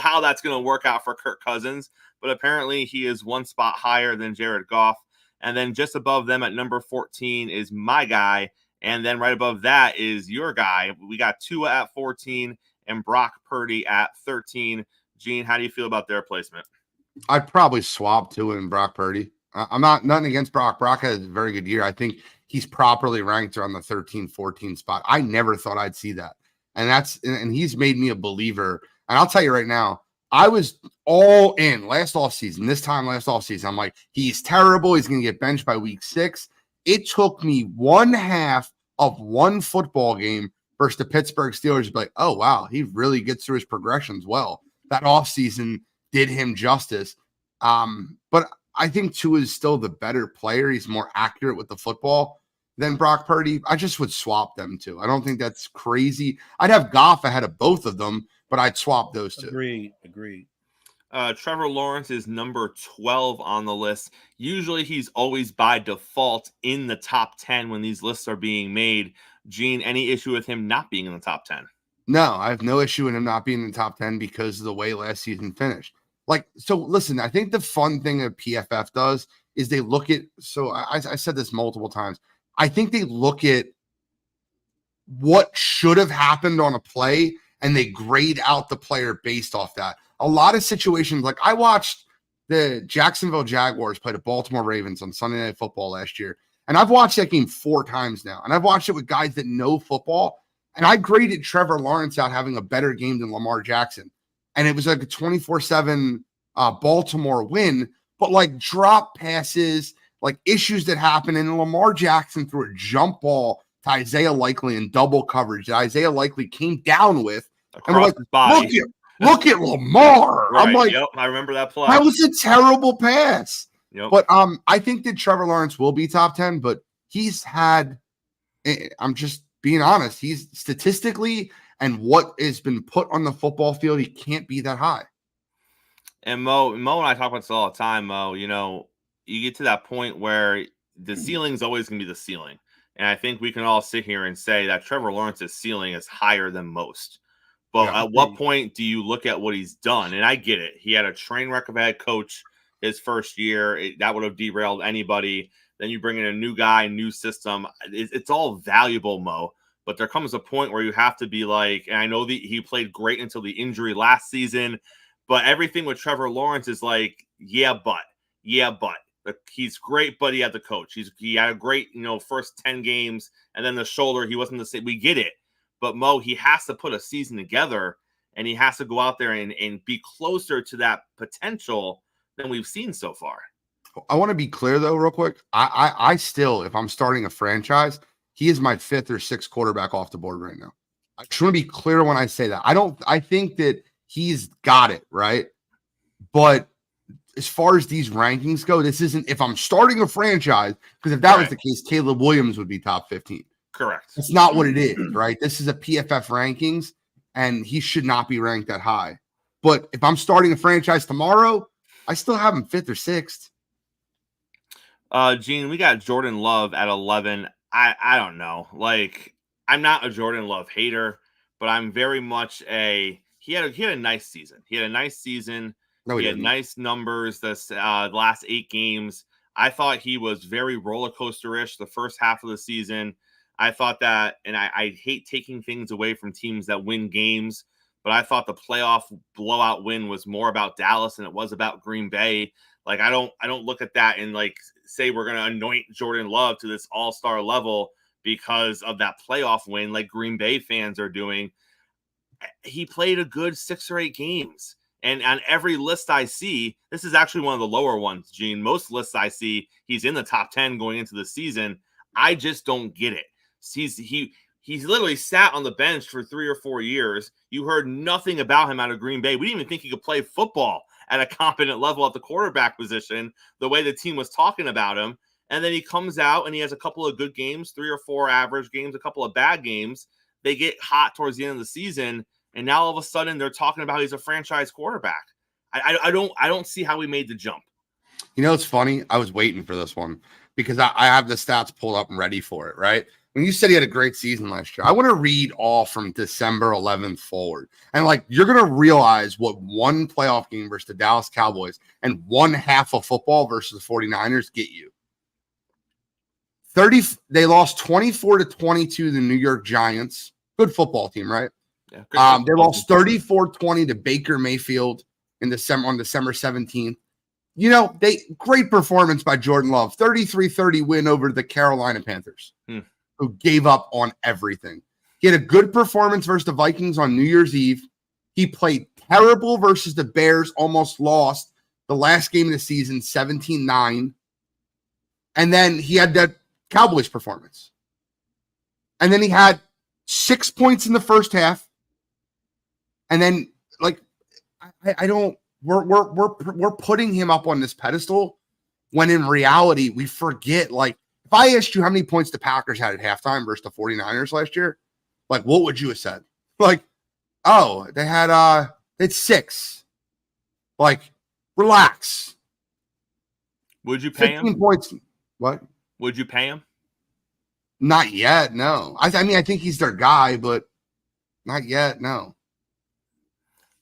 how that's going to work out for Kirk Cousins, but apparently he is one spot higher than Jared Goff. And then just above them at number 14 is my guy. And then right above that is your guy. We got Tua at 14 and Brock Purdy at 13. Gene, how do you feel about their placement? I'd probably swap Tua and Brock Purdy. I'm not nothing against Brock. Brock had a very good year. I think he's properly ranked around the 13-14 spot. I never thought I'd see that. And he's made me a believer. And I'll tell you right now, I was all in last offseason. I'm like, he's terrible. He's going to get benched by week 6. It took me one half of one football game versus the Pittsburgh Steelers to be like, oh, wow, he really gets through his progressions well. That offseason did him justice. But I think Tua is still the better player. He's more accurate with the football than Brock Purdy. I just would swap them two. I don't think that's crazy. I'd have Goff ahead of both of them, but I'd swap those two. Agreed. Trevor Lawrence is number 12 on the list. Usually he's always by default in the top 10 when these lists are being made. Gene, any issue with him not being in the top 10? No, I have no issue with him not being in the top 10 because of the way last season finished. Like, so listen, I think the fun thing that PFF does is they look at, so I said this multiple times. I think they look at what should have happened on a play and they grade out the player based off that. A lot of situations, like I watched the Jacksonville Jaguars play the Baltimore Ravens on Sunday Night Football last year. And I've watched that game 4 times now. And I've watched it with guys that know football. And I graded Trevor Lawrence out having a better game than Lamar Jackson. And it was like a 24-7 Baltimore win, but like drop passes, like issues that happen. And Lamar Jackson threw a jump ball to Isaiah Likely in double coverage that Isaiah Likely came down with. And we're like, look at Lamar. Right. I'm like, yep, I remember that play. That was a terrible pass. Yep. But I think that Trevor Lawrence will be top 10, but he's had, I'm just being honest, he's statistically and what has been put on the football field, he can't be that high. And Mo and I talk about this all the time, Mo. You get to that point where the ceiling's always going to be the ceiling. And I think we can all sit here and say that Trevor Lawrence's ceiling is higher than most. But at what point do you look at what he's done? And I get it. He had a train wreck of a head coach his first year. That would have derailed anybody. Then you bring in a new guy, new system. It's all valuable, Mo. But there comes a point where you have to be like, and I know that he played great until the injury last season, but everything with Trevor Lawrence is like, yeah, but. He's great, but he had the coach. He had a great, first 10 games, and then the shoulder, he wasn't the same. We get it. But Mo, he has to put a season together, and he has to go out there and be closer to that potential than we've seen so far. I want to be clear, though, real quick. I still, if I'm starting a franchise, he is my 5th or 6th quarterback off the board right now. I just want to be clear when I say that. I think that he's got it, right? But as far as these rankings go, this isn't, if I'm starting a franchise, because if that was the case, Caleb Williams would be top 15. Correct. It's not what it is, right? This is a PFF rankings, and he should not be ranked that high. But if I'm starting a franchise tomorrow, I still have him 5th or 6th. Gene, we got Jordan Love at 11. I don't know. Like, I'm not a Jordan Love hater, but I'm very much he had a nice season. He had a nice season. No, He he had didn't. nice numbers this last 8 games. I thought he was very roller coaster-ish the first half of the season. I thought that, and I hate taking things away from teams that win games, but I thought the playoff blowout win was more about Dallas than it was about Green Bay. Like, I don't look at that and like say we're going to anoint Jordan Love to this all-star level because of that playoff win like Green Bay fans are doing. He played a good 6 or 8 games. And on every list I see, this is actually one of the lower ones, Gene. Most lists I see, he's in the top 10 going into the season. I just don't get it. He's literally sat on the bench for 3 or 4 years. You heard nothing about him out of Green Bay. We didn't even think he could play football at a competent level at the quarterback position, the way the team was talking about him. And then he comes out and he has a couple of good games, 3 or 4 average games, a couple of bad games. They get hot towards the end of the season, and now all of a sudden they're talking about he's a franchise quarterback. I don't see how we made the jump. You know, it's funny. I was waiting for this one because I have the stats pulled up and ready for it, right? When you said he had a great season last year, I want to read all from December 11th forward. And like, you're going to realize what one playoff game versus the Dallas Cowboys and one half of football versus the 49ers get you. They lost 24-22 to the New York Giants. Good football team, right? Yeah, They lost 34-20 to Baker Mayfield on December 17th. You know, great performance by Jordan Love. 33-30 win over the Carolina Panthers, who gave up on everything. He had a good performance versus the Vikings on New Year's Eve. He played terrible versus the Bears, almost lost the last game of the season, 17-9. And then he had that Cowboys performance. And then he had 6 points in the first half. And then, like, I don't. We're putting him up on this pedestal when in reality we forget. Like, if I asked you how many points the Packers had at halftime versus the 49ers last year, like, what would you have said? Like, oh, they had 6. Like, relax. Would you pay 15 him? points. What? Would you pay him? Not yet. No. I mean, I think he's their guy, but not yet. No.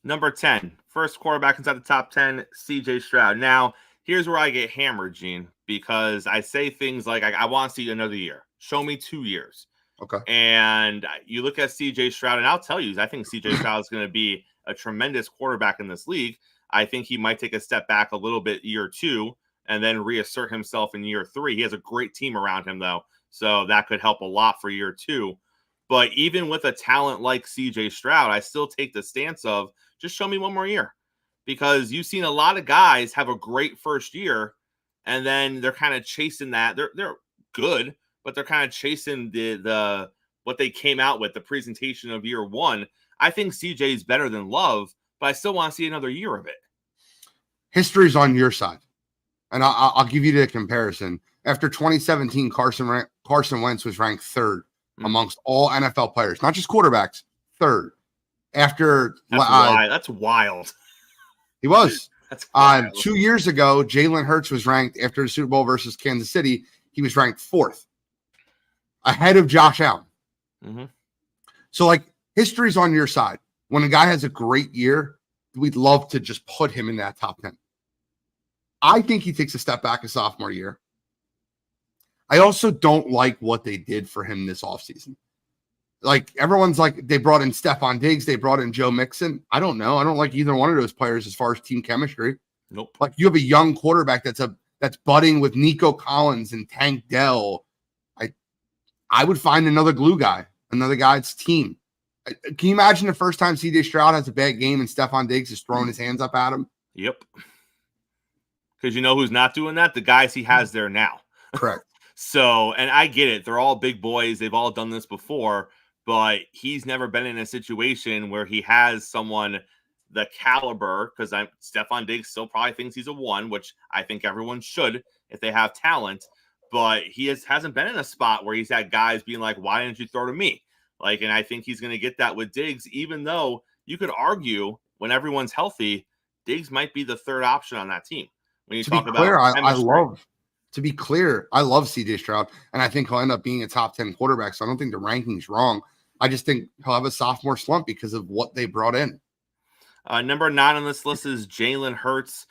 Number 10, first quarterback inside the top 10, CJ Stroud. Now, here's where I get hammered, Gene, because I say things like, I want to see another year. Show me 2 years. Okay. And you look at CJ Stroud, and I'll tell you, I think CJ Stroud is going to be a tremendous quarterback in this league. I think he might take a step back a little bit year 2 and then reassert himself in year 3. He has a great team around him, though, so that could help a lot for year 2. But even with a talent like CJ Stroud, I still take the stance of just show me 1 more year, because you've seen a lot of guys have a great first year and then they're kind of chasing that. They're good, but they're kind of chasing the what they came out with, the presentation of year 1. I think CJ is better than Love, but I still want to see another year of it. History's on your side. And I'll give you the comparison. After 2017, Carson Wentz was ranked 3rd amongst all NFL players, not just quarterbacks, 3rd. After that's wild. He was. That's wild. 2 years ago, Jalen Hurts was ranked after the Super Bowl versus Kansas City. He was ranked 4th, ahead of Josh Allen. Mm-hmm. So, like, history's on your side. When a guy has a great year, we'd love to just put him in that top 10. I think he takes a step back his sophomore year. I also don't like what they did for him this offseason. Like, everyone's like, they brought in Stephon Diggs, they brought in Joe Mixon. I don't know. I don't like either one of those players as far as team chemistry. Nope. Like, you have a young quarterback that's budding with Nico Collins and Tank Dell. I would find another glue guy, another guy's team. Can you imagine the first time CJ Stroud has a bad game and Stephon Diggs is throwing his hands up at him? Yep. Because you know who's not doing that? The guys he has there now. Correct. So, and I get it. They're all big boys. They've all done this before, but he's never been in a situation where he has someone the caliber, because Stephon Diggs still probably thinks he's a 1, which I think everyone should if they have talent. but he hasn't been in a spot where he's had guys being like, why didn't you throw to me? Like, and I think he's going to get that with Diggs, even though you could argue when everyone's healthy, Diggs might be the third option on that team. When you talk about to be clear, I love CJ Stroud, and I think he'll end up being a top 10 quarterback. So I don't think the ranking's wrong. I just think he'll have a sophomore slump because of what they brought in. Number 9 on this list is Jalen Hurts.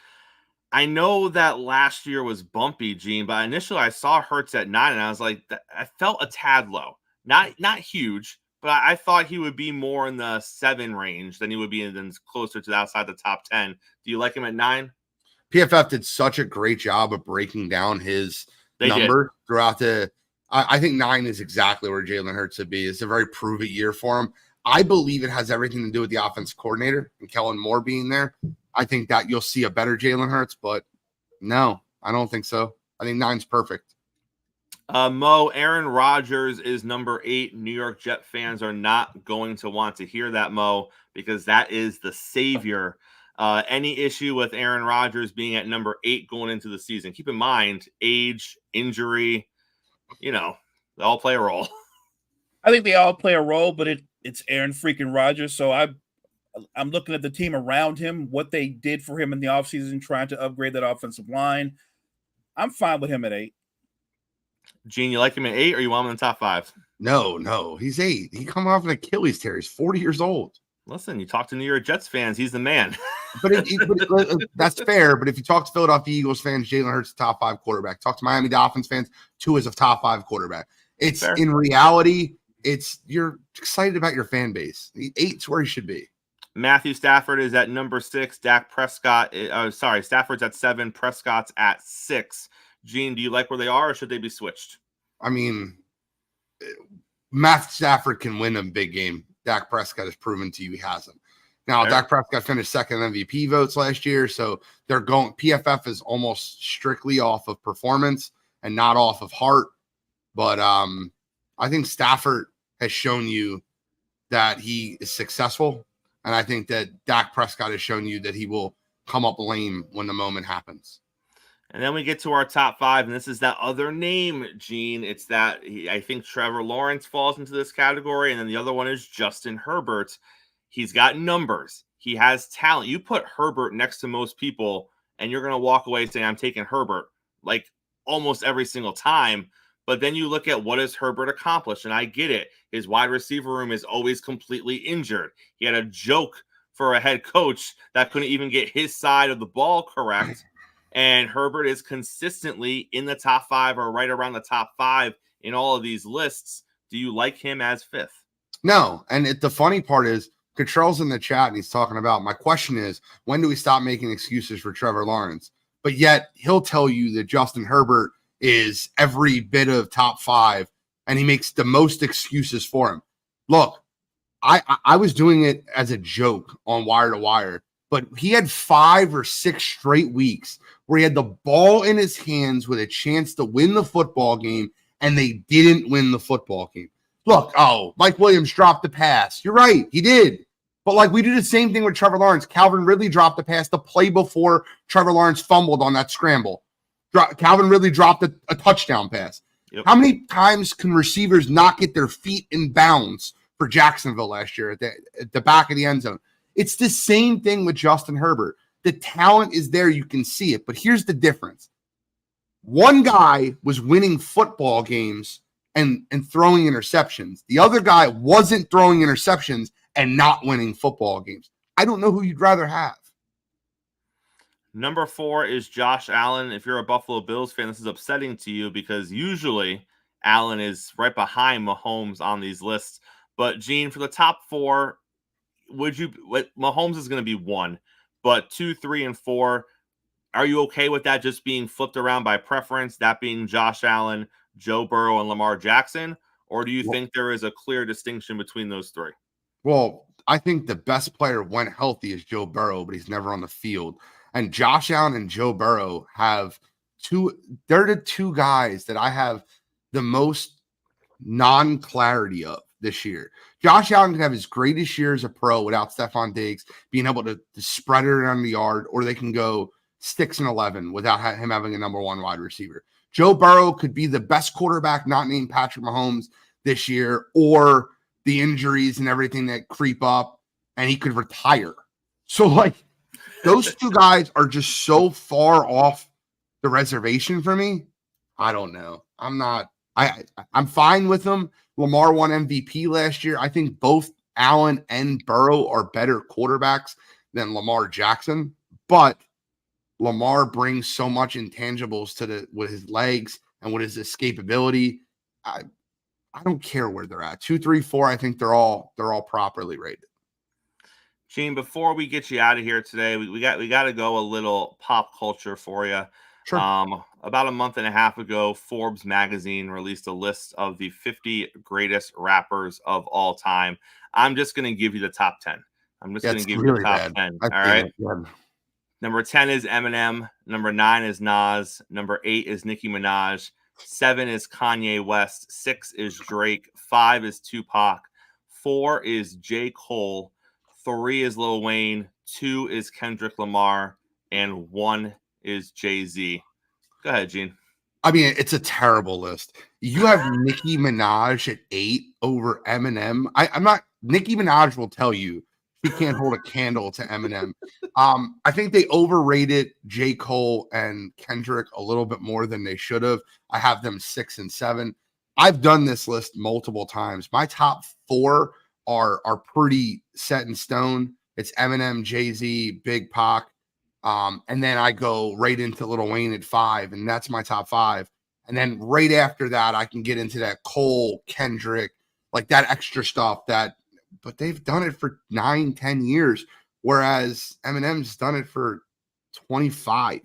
I know that last year was bumpy, Gene, but initially I saw Hurts at 9, and I was like, I felt a tad low. Not huge, but I thought he would be more in the 7 range than he would be closer to outside the top 10. Do you like him at 9? PFF did such a great job of breaking down his number throughout the. I think 9 is exactly where Jalen Hurts would be. It's a very prove-it year for him. I believe it has everything to do with the offense coordinator and Kellen Moore being there. I think that you'll see a better Jalen Hurts, but no, I don't think so. I think 9's perfect. Mo, Aaron Rodgers is number 8. New York Jet fans are not going to want to hear that, Mo, because that is the savior. Any issue with Aaron Rodgers being at number 8 going into the season? Keep in mind, age, injury, they all play a role. I think they all play a role, but it's Aaron freaking Rodgers. So I'm looking at the team around him, what they did for him in the offseason, trying to upgrade that offensive line. I'm fine with him at 8. Gene, you like him at 8 or you want him in the top 5? No, he's 8. He come off an Achilles tear. He's 40 years old. Listen, you talk to New York Jets fans, he's the man. But that's fair. But if you talk to Philadelphia Eagles fans, Jalen Hurts is top 5 quarterback. Talk to Miami Dolphins fans, Tua is a top 5 quarterback. It's fair. In reality, you're excited about your fan base. 8's where he should be. Matthew Stafford is at number 6. Stafford's at 7. Prescott's at 6. Gene, do you like where they are, or should they be switched? I mean, Matthew Stafford can win a big game. Dak Prescott has proven to you he hasn't. Now, Dak Prescott finished second in MVP votes last year, so PFF is almost strictly off of performance and not off of heart. But I think Stafford has shown you that he is successful, and I think that Dak Prescott has shown you that he will come up lame when the moment happens. And then we get to our top 5, and this is that other name, Gene. It's that I think Trevor Lawrence falls into this category, and then the other one is Justin Herbert. He's got numbers. He has talent. You put Herbert next to most people, and you're going to walk away saying, I'm taking Herbert, like almost every single time. But then you look at what has Herbert accomplished, and I get it. His wide receiver room is always completely injured. He had a joke for a head coach that couldn't even get his side of the ball correct. And Herbert is consistently in the top 5 or right around the top 5 in all of these lists. Do you like him as 5th? No. And the funny part is, Cottrell's in the chat and he's talking about, my question is, when do we stop making excuses for Trevor Lawrence? But yet he'll tell you that Justin Herbert is every bit of top 5 and he makes the most excuses for him. Look, I was doing it as a joke on Wire to Wire, but he had 5 or 6 straight weeks where he had the ball in his hands with a chance to win the football game, and they didn't win the football game. Look, Mike Williams dropped the pass. You're right, he did. But we did the same thing with Trevor Lawrence. Calvin Ridley dropped the pass the play before Trevor Lawrence fumbled on that scramble. Calvin Ridley dropped a touchdown pass. Yep. How many times can receivers not get their feet in bounds for Jacksonville last year at the back of the end zone? It's the same thing with Justin Herbert. The talent is there. You can see it. But here's the difference. One guy was winning football games and throwing interceptions. The other guy wasn't throwing interceptions and not winning football games. I don't know who you'd rather have. Number 4 is Josh Allen. If you're a Buffalo Bills fan, this is upsetting to you because usually Allen is right behind Mahomes on these lists. But Gene, for the top 4, Mahomes is going to be 1, but 2, 3, and 4, are you okay with that just being flipped around by preference, that being Josh Allen, Joe Burrow, and Lamar Jackson? Or do you think there is a clear distinction between those 3? Well, I think the best player when healthy is Joe Burrow, but he's never on the field. And Josh Allen and Joe Burrow they're the 2 guys that I have the most non-clarity of this year. Josh Allen can have his greatest year as a pro without Stephon Diggs being able to spread it around the yard, or they can go 6-11 without him having a number one wide receiver. Joe Burrow could be the best quarterback not named Patrick Mahomes this year, or the injuries and everything that creep up, and he could retire. So, like, those two guys are just so far off the reservation for me. I don't know. I'm fine with them. Lamar won MVP last year. I think both Allen and Burrow are better quarterbacks than Lamar Jackson, but Lamar brings so much intangibles to with his legs and with his escapability. I don't care where they're at. 2, 3, 4. I think they're all properly rated. Gene, before we get you out of here today, we got to go a little pop culture for you. Sure. About a month and a half ago, Forbes magazine released a list of the 50 greatest rappers of all time. I'm just going to give you the top 10. I'm just going to give you the top 10. All right. Number 10 is Eminem. Number 9 is Nas. Number 8 is Nicki Minaj. 7 is Kanye West. 6 is Drake. 5 is Tupac. 4 is J. Cole. 3 is Lil Wayne. 2 is Kendrick Lamar. And 1 is Jay-Z. Go ahead, Gene. I mean, it's a terrible list. You have Nicki Minaj at 8 over Eminem. I'm not. Nicki Minaj will tell you she can't hold a candle to Eminem. I think they overrated J. Cole and Kendrick a little bit more than they should have. I have them 6 and 7. I've done this list multiple times. My top 4 are pretty set in stone. It's Eminem, Jay-Z, Big Pac. And then I go right into Lil Wayne at 5, and that's my top 5. And then right after that, I can get into that Cole, Kendrick, like that extra stuff but they've done it for 9-10 years, whereas Eminem's done it for 25.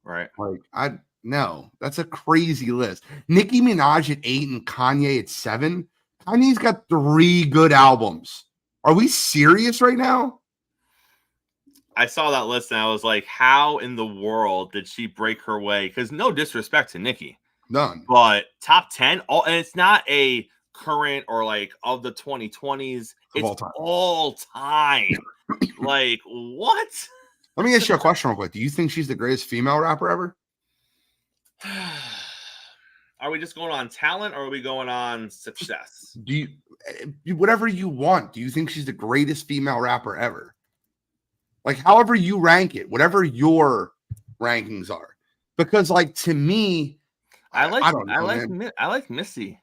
Right. Like, no, that's a crazy list. Nicki Minaj at 8 and Kanye at 7. Kanye's got 3 good albums. Are we serious right now? I saw that list and I was like, how in the world did she break her way? Because no disrespect to Nicki. None. But top 10, and it's not a current or like of the 2020s. It's all time. Like, what? Let me ask you a question real quick. Do you think she's the greatest female rapper ever? Are we just going on talent or are we going on success? Do you, whatever you want, do you think she's the greatest female rapper ever? Like, however you rank it, whatever your rankings are. Because, like, to me, I like Missy.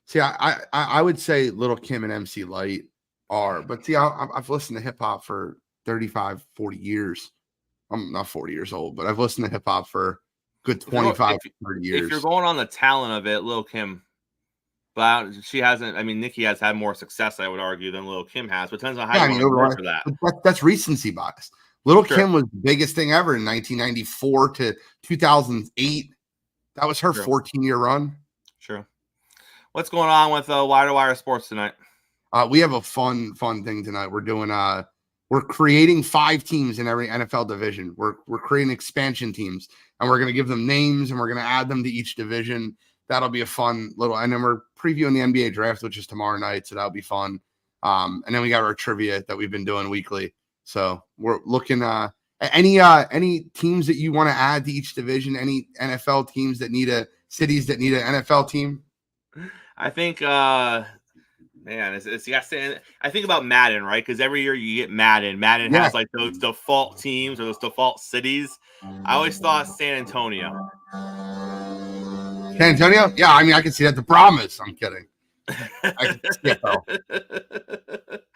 See, I would say Lil' Kim and MC Lyte are, but see, I've listened to hip hop for 35, 40 years. I'm not 40 years old, but I've listened to hip hop for good 25, 30 years. If you're going on the talent of it, Lil' Kim, but she hasn't. I mean, Nicki has had more success, I would argue, than Lil' Kim has. But depends on how you want to for that. That's recency bias. Lil' Kim was the biggest thing ever in 1994 to 2008. That was her 14-year run. Sure. What's going on with Wire to Wire Sports tonight? We have a fun thing tonight. We're doing we're creating 5 teams in every NFL division. We're creating expansion teams, and we're going to give them names, and we're going to add them to each division. That'll be a fun little, and then we're previewing the NBA draft, which is tomorrow night, so that'll be fun. And then we got our trivia that we've been doing weekly. So we're looking any teams that you want to add to each division, any NFL teams that cities that need an NFL team. I think, man, I think about Madden, right? Because every year you get Madden. Madden has like those default teams or those default cities. I always thought San Antonio. San Antonio? Yeah, I mean, I can see that. The Brahmas. I'm kidding. I can see it, though.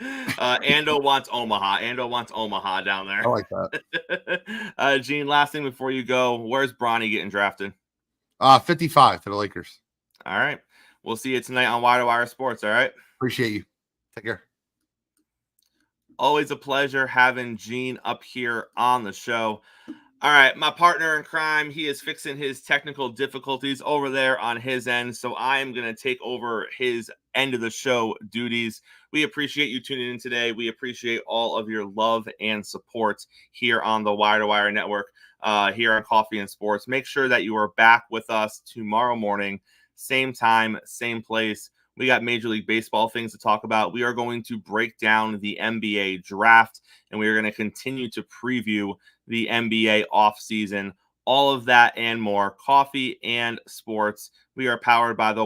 Ando wants Omaha. Ando wants Omaha down there. I like that. Gene, last thing before you go, where's Bronny getting drafted? 55 to the Lakers. All right. We'll see you tonight on Wire to Wire Sports, all right? Appreciate you. Take care. Always a pleasure having Gene up here on the show. All right, my partner in crime, he is fixing his technical difficulties over there on his end, so I am going to take over his end of the show duties. We appreciate you tuning in today. We appreciate all of your love and support here on the Wire to Wire Network, here on Coffee and Sports. Make sure that you are back with us tomorrow morning, same time, same place. We got Major League Baseball things to talk about. We are going to break down the NBA draft, and we are going to continue to preview the NBA offseason. All of that and more. Coffee and sports. We are powered by the